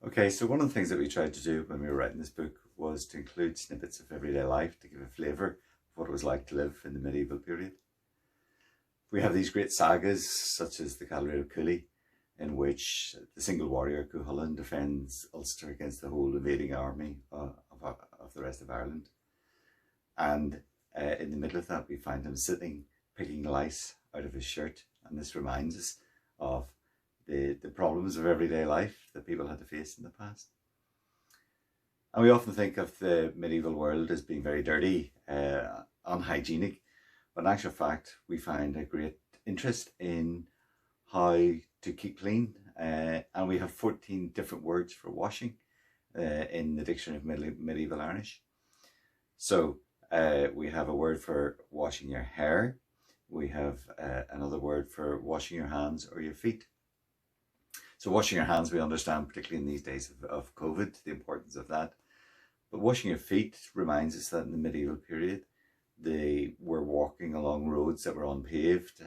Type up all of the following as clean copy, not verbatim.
Okay, so one of the things that we tried to do when we were writing this book was to include snippets of everyday life to give a flavour of what it was like to live in the medieval period. We have these great sagas, such as the Gallery of Cooley, in which the single warrior Cú Chulainn defends Ulster against the whole invading army of the rest of Ireland. And in the middle of that, we find him sitting, picking lice out of his shirt. And this reminds us of the problems of everyday life that people had to face in the past. And we often think of the medieval world as being very dirty, unhygienic, but in actual fact, we find a great interest in how to keep clean. And we have 14 different words for washing in the Dictionary of Medieval Irish. So we have a word for washing your hair. We have another word for washing your hands or your feet. So washing your hands, we understand, particularly in these days of COVID, the importance of that. But washing your feet reminds us that in the medieval period, they were walking along roads that were unpaved,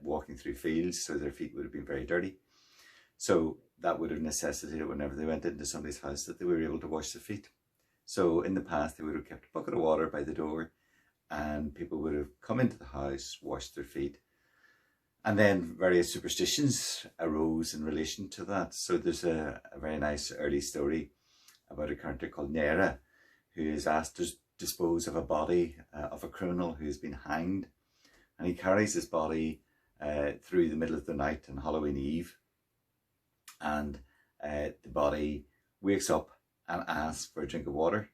walking through fields, so their feet would have been very dirty. So that would have necessitated whenever they went into somebody's house that they were able to wash their feet. So in the past, they would have kept a bucket of water by the door and people would have come into the house, washed their feet. And then various superstitions arose in relation to that. So there's a very nice early story about a character called Máire, who is asked to dispose of a body of a criminal who has been hanged. And he carries his body through the middle of the night on Halloween Eve. And the body wakes up and asks for a drink of water.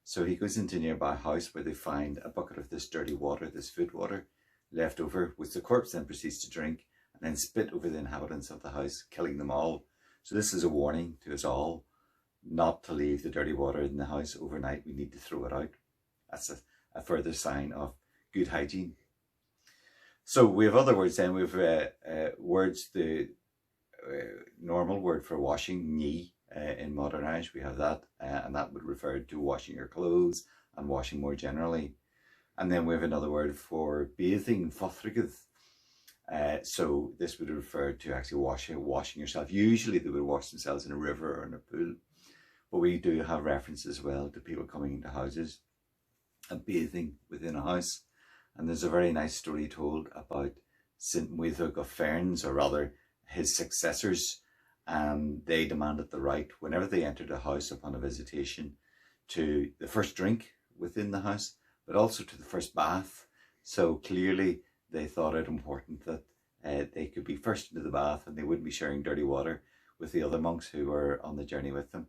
So he goes into a nearby house where they find a bucket of this dirty water, this food water, left over, which the corpse then proceeds to drink and then spit over the inhabitants of the house, killing them all. So this is a warning to us all not to leave the dirty water in the house overnight. We need to throw it out. That's a further sign of good hygiene. So we have other words then. We have words, the normal word for washing, ní, in modern Irish. We have that, and that would refer to washing your clothes and washing more generally. And then we have another word for bathing, fothraigh. So this would refer to actually washing yourself. Usually they would wash themselves in a river or in a pool. But we do have references as well to people coming into houses and bathing within a house. And there's a very nice story told about St. Mhaonaigh of Ferns, or rather his successors. And they demanded the right, whenever they entered a house upon a visitation, to the first drink within the house, but also to the first bath. So clearly they thought it important that they could be first into the bath and they wouldn't be sharing dirty water with the other monks who were on the journey with them.